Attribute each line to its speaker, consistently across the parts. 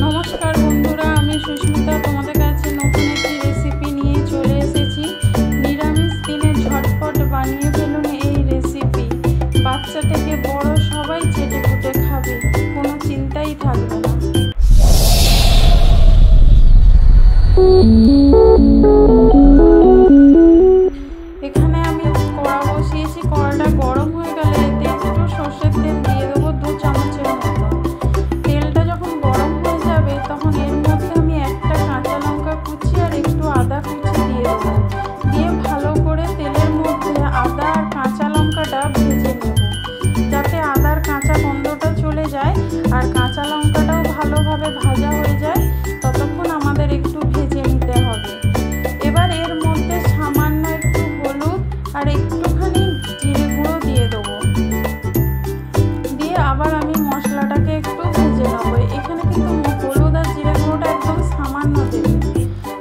Speaker 1: নমস্কার বন্ধুরা, আমি সুস্মিতা তোমাদের কাছে নতুন একটি রেসিপি নিয়ে চলে এসেছি। নিরামিষ দিনে ঝটপট বানিয়ে ফেলুন এই রেসিপি। বাচ্চা থেকে বড় সবাই চেটে পুটে খাবে, কোনো চিন্তাই থাকবে না। এখানে আমি কড়া বসিয়েছি, কড়াটা গরম হয়ে গেলে এতে একটু সর্ষের তেল দিয়ে দেবো 2 চামচের মতো। তেলটা যখন গরম হয়ে যাবে তখন এর মধ্যে আমি একটা কাঁচা লঙ্কা কুচি আর একটু আদা কুচি দিয়ে দেবো। দিয়ে ভালো করে তেলের মধ্যে আদা আর কাঁচা লঙ্কাটা ভেজে নেব, যাতে আদার কাঁচা গন্ধটা চলে যায় আর কাঁচা লঙ্কাটাও ভালোভাবে ভাজা হয়ে যায়। ততক্ষণ আমাদের একটু ভেজে নিতে হবে। এবার এর মধ্যে সামান্য একটু হলুদ আর একটুখানি জিরে গুঁড়ো দিয়ে দেবো। দিয়ে আবার আমি মশলাটাকে একটু ভেজে নেব। এখানে কিন্তু হলুদ আর জিরে গুঁড়োটা একদম সামান্য দেবে।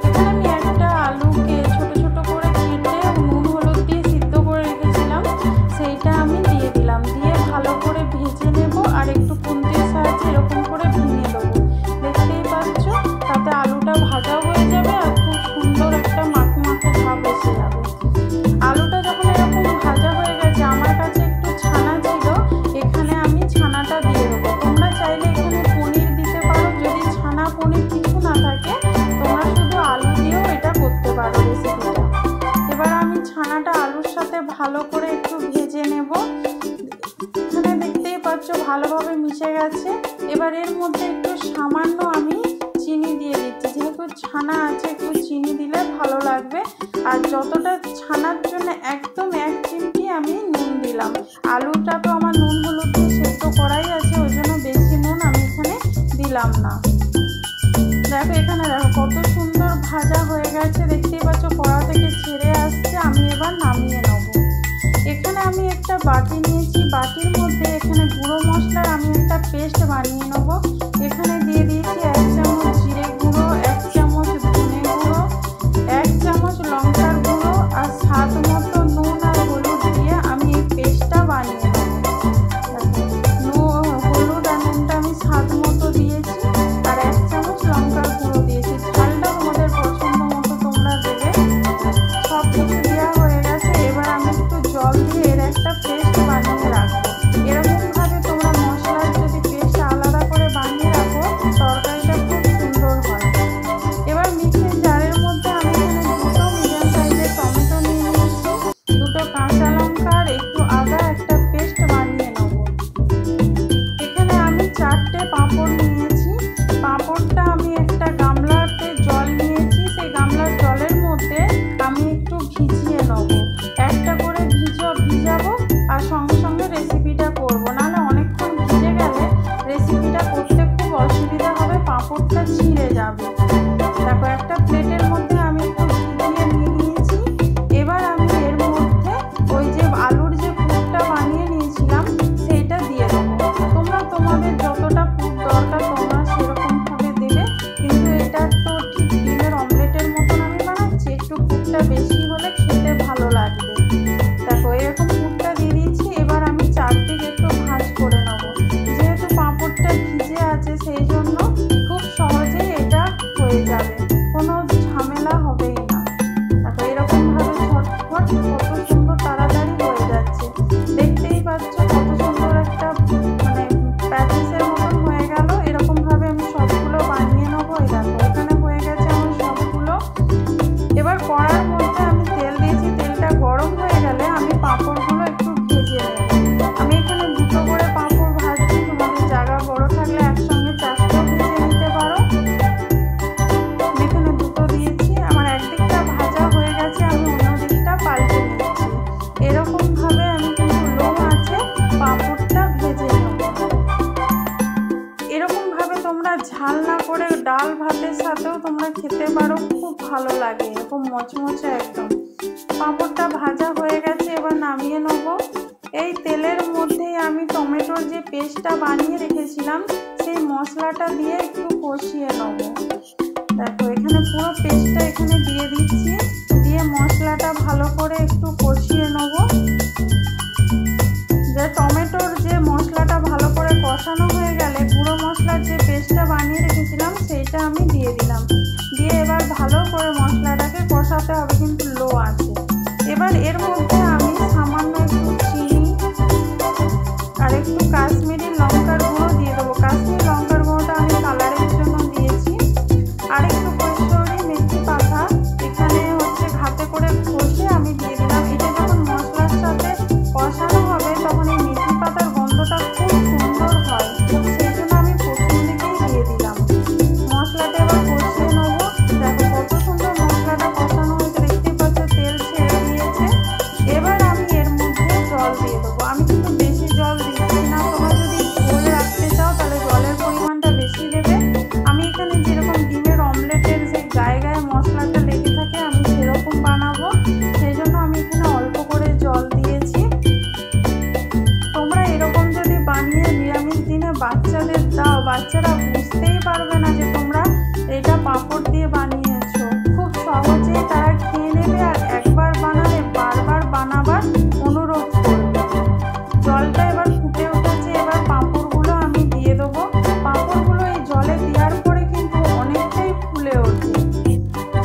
Speaker 1: এখানে আমি একটা আলুকে ছোট ছোট করে কেটে নুন হলুদ দিয়ে সিদ্ধ করে রেখেছিলাম, সেইটা আমি দিয়ে দিলাম। দিয়ে ভালো করে ভেজে নেব আর একটু খুন্তির সাহায্যে এরকম করে ভেঙে দেবো। দেখতেই পাচ্ছ, তাতে আলুটা ভাজাও হয়ে যাবে আর খুব সুন্দর একটা মাখো মাখো ভাব এসে যাবে। আলুটা যখন এরকম ভাজা হয়ে গেছে, আমার কাছে একটু ছানা ছিল, এখানে আমি ছানাটা দিয়ে দেবো। তোমরা চাইলে এখানে পনির দিতে পারো, যদি ছানা পনির কিছু না থাকে তোমরা শুধু আলু দিয়েও এটা করতে পারো রেসিপিটা। এবার আমি ছানাটা আলুর সাথে ভালো করে একটু ভেজে নেব। এখানে দেখতেই পাচ্ছ ভালোভাবে মিশে গেছে। এবার এর মধ্যে একটু সামান্য আমি চিনি দিয়ে দিচ্ছি, যেহেতু ছানা আছে একটু চিনি দিলে ভালো লাগবে। আর যতটা ছানার জন্য একদম 1 চিমটি আমি নুন দিলাম। আলুটা তো আমার নুন হলুদ দিয়ে সেদ্ধ করাই আছে, ওই জন্য বেশি নুন আমি এখানে দিলাম না। দেখো এখানে দেখো কত সুন্দর ভাজা হয়ে গেছে, দেখতেই পাচ্ছ কড়া থেকে ছেড়ে আসছে। আমি এবার নামিয়ে নেব। এখানে আমি একটা বাটি নিয়েছি, বাটির মধ্যে এখানে গুঁড়ো মশলার আমি একটা পেস্ট বানিয়ে নেব। এখানে দিয়ে দিয়েছি 1 চামচ জিরে গুঁড়ো, 1 চামচ ধনে গুঁড়ো, 1 চামচ লঙ্কার গুঁড়ো আর স্বাদ মতো নুন আর হলুদ দিয়ে আমি এই পেস্টটা বানিয়ে নেব। হলুদ আর নুনটা আমি স্বাদ মতো দিয়েছি আর 1 চামচ লঙ্কার গুঁড়ো দিয়েছি। ঝালটা তোমাদের পছন্দ মতো তোমরা দেবে। সব কিছু দেওয়া হয়ে গেছে। এবার আমি একটু জল দিয়ে এর একটা পেস্ট বানিয়ে রাখবো। এরকমভাবে তোমরা মশলার যদি পেস্ট আলাদা করে বানিয়ে রাখো, তরকারিটা খুব সুন্দর হয়। এবার মিক্সির জারের মধ্যে আমি এখানে 2টো মিডিয়াম সাইজের টমেটো নিয়ে নিয়েছি, 2টো কাঁচা লঙ্কা আর একটু আদা একটা পেস্ট বানিয়ে নেব। এখানে আমি 4টে পাঁপড় নিয়েছি। পাঁপড়টা আমি একটা গামলাতে জল নিয়েছি, সেই গামলার জলের মধ্যে আমি একটু ভিজিয়ে নেব। একটা করে ভিজাবো আর সঙ্গে সঙ্গে রেসিপিটা করবো, নাহলে অনেকক্ষণ ভিজে গেলে রেসিপিটা করতে খুব অসুবিধা হবে, পাঁপড়টা ছিঁড়ে যাবে। দেখো একটা প্লেটের মধ্যে আমি একটু ভিজিয়ে নিয়ে নিয়েছি। এবার আমি এর মধ্যে ওই যে আলুর যে পুরটা বানিয়ে নিয়েছিলাম সেইটা দিয়ে দেবো। তোমরা তোমাদের যতটা পুর দরকার তোমরা সেরকমভাবে দেবে, কিন্তু এটা তো ঠিক ডিমের অমলেটের মতন আমি বানাচ্ছি, একটু পুরটা বেশি হলে খেতে ভালো লাগবে। দেখো এরকম পুরটা দিয়ে দিয়েছি। এবার আমি চারদিকে একটু ভাঁজ করে নেব। যেহেতু পাঁপড়টা ভিজে আছে সেই জন্য খুব সহজেই এটা হয়ে যাবে, কোনো ঝামেলা হবেই না। দেখো এরকমভাবে ঝটফট কত সুন্দর তাড়াতাড়ি হয়ে যাচ্ছে। দেখতেই পাচ্ছ কত সুন্দর একটা প্যাটিসের মতন হয়ে গেল। এরকমভাবে আমি সবগুলো বানিয়ে নেবো। এই দেখো এখানে হয়ে গেছে আমার সবগুলো। এবার কড়ার মধ্যে আমি তেল দিয়েছি, তেলটা গরম হয়ে গেলে আমি পাঁপড়গুলো একটু ভেজে নেব। আমি এখানে 2টো করে পাঁপড় ভাজছি, তোমাদের জায়গা বড় থাকলে একসঙ্গে 4টেও ভেজে নিতে পারো। আমি এখানে 2টো দিয়েছি। আমার একদিকটা ভাজা হয়ে গেছে, আমি অন্য দিকটা পাল্টে নিচ্ছি। এরকমভাবে আমি কিন্তু লো আছে পাঁপড়টা ভেজে নেব। এরকমভাবে তোমরা ঝাল না করে ডাল ভাতের সাথেও তোমরা খেতে পারো, খুব ভালো লাগে, এরকম মচমচে একদম। পাঁপড়টা ভাজা হয়ে গেছে, এবার নামিয়ে নেব। এই তেলের মধ্যেই আমি টমেটোর যে পেস্টটা বানিয়ে রেখেছিলাম সেই মশলাটা দিয়ে একটু কষিয়ে নেব। দেখো এখানে পুরো পেস্টটা এখানে দিয়ে দিচ্ছি, দিয়ে মশলাটা ভালো করে একটু কষিয়ে নেব। যে টমেটোর যে মশলাটা ভালো করে কষানো হয়ে গেলে গুঁড়ো মশলার যে পেস্টটা বানিয়ে রেখেছিলাম রেখেছিলাম সেইটা আমি দিয়ে দিলাম। দিয়ে এবার ভালো করে মশলাটাকে কষাতে হবে, কিন্তু লো আছে। এবার এর মধ্যে আমি সামান্য একটু চিনি আর একটু কাশ্মীরি লঙ্কার গুঁড়ো দিয়ে দেবো। কাশ্মীরি লঙ্কার গুঁড়োটা আমি কালারের জন্য দিয়েছি। আর একটু কসুরি মেথি পাতা এখানে হচ্ছে হাতে করে ঘষে আমি দিয়ে দিলাম। এটা যখন মশলার সাথে কষানো হবে তখন এই মেথি পাতার গন্ধটা খুব সুন্দর হয়, সেই জন্য আমি প্রথম দিকেই দিয়ে দিলাম। মশলাটা এবার কষিয়ে নেবো। দেখো কত সুন্দর মশলাটা কষানো হয়েছে, দেখতেই পাচ্ছ তেল ছেড়ে দিয়েছে। এবার আমি এর মধ্যে জল দিয়ে দেবো। আমি কিন্তু বেশি জল দিচ্ছি না, তোমরা যদি ঝোল রাখতে চাও তাহলে জলের পরিমাণটা বেশি দেবে। আমি এখানে যেরকম ডিমের অমলেটের যে গায়ে গায়ে মশলাটা লেগে থাকে আমি সেরকম বানাবো, সেই জন্য আমি এখানে অল্প করে জল দিয়েছি। তোমরা এরকম যদি বানিয়ে নিরামিষ দিনে বাচ্চাদের দাও, বাচ্চারা বুঝতেই পারবে না যে তোমরা এটা পাঁপড় দিয়ে বানিয়েছো। খুব সহজেই তারা খেয়ে নেবে আর একবার বানালে বারবার বানাবার অনুরোধ করবে। জলটা এবার ফুটে উঠেছে, এবার পাঁপড়গুলো আমি দিয়ে দেবো। পাঁপড়গুলো এই জলে দেওয়ার পরে কিন্তু অনেকটাই ফুলে ওঠে।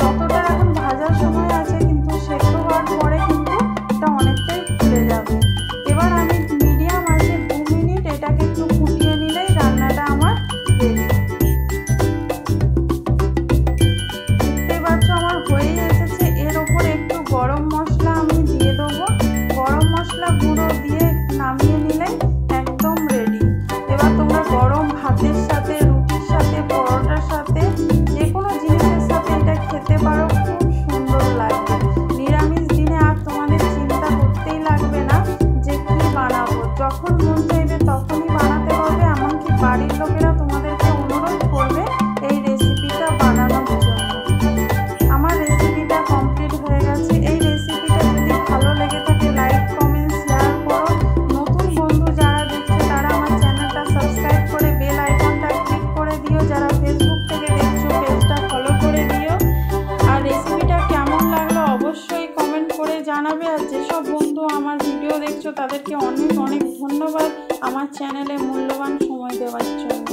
Speaker 1: যতটা এখন ভাজার সময় আছে, কিন্তু সেদ্ধ হওয়ার পরে কিন্তু এটা অনেকটাই ফুলে যাবে। এবার আমি মিডিয়াম আছে 2 মিনিট এটাকে একটু ফুটিয়ে নিলেই রান্নাটা আমার রেডি। দেখতেই পাচ্ছ আমার হয়েই এসেছে। এর ওপরে একটু গরম মশলা আমি দিয়ে দেবো। গরম মশলা গুঁড়ো দিয়ে নামিয়ে নিলেই একদম রেডি। এবার তোমরা গরম ভাতের সাথে, রুটির সাথে, পরোটার সাথে, যে কোনো জিনিসের সাথে এটা খেতে পারো, খুব সুন্দর লাগবে। নিরামিষ দিনে আর তোমাদের চিন্তা করতেই লাগবে না যে কি বানাবো। যখন মন চাইবে তখনই বানাতে পারবে। এমনকি বাড়ির লোকেরা তোমাদেরকে অনুরোধ করবে এই রেসিপিটা বানানোর জন্য। আমার রেসিপিটা কমপ্লিট হয়ে গেছে। এই রেসিপিটা যদি ভালো লেগে থাকে লাইক, কমেন্ট, শেয়ার করো। নতুন বন্ধু যারা দেখছে তারা আমার চ্যানেলটা সাবস্ক্রাইব করে বেল আইকনটা ক্লিক করে দিও। যারা ফেসবুক থেকে দেখছো পেজটা ফলো করে দিও। আর রেসিপিটা কেমন লাগলো অবশ্যই কমেন্ট করে জানাবে। আর যেসব বন্ধু আমার ভিডিও দেখছো তাদেরকে অনেক অনেক ধন্যবাদ আমার চ্যানেলে মূল্যবান সময় দেওয়ার জন্য।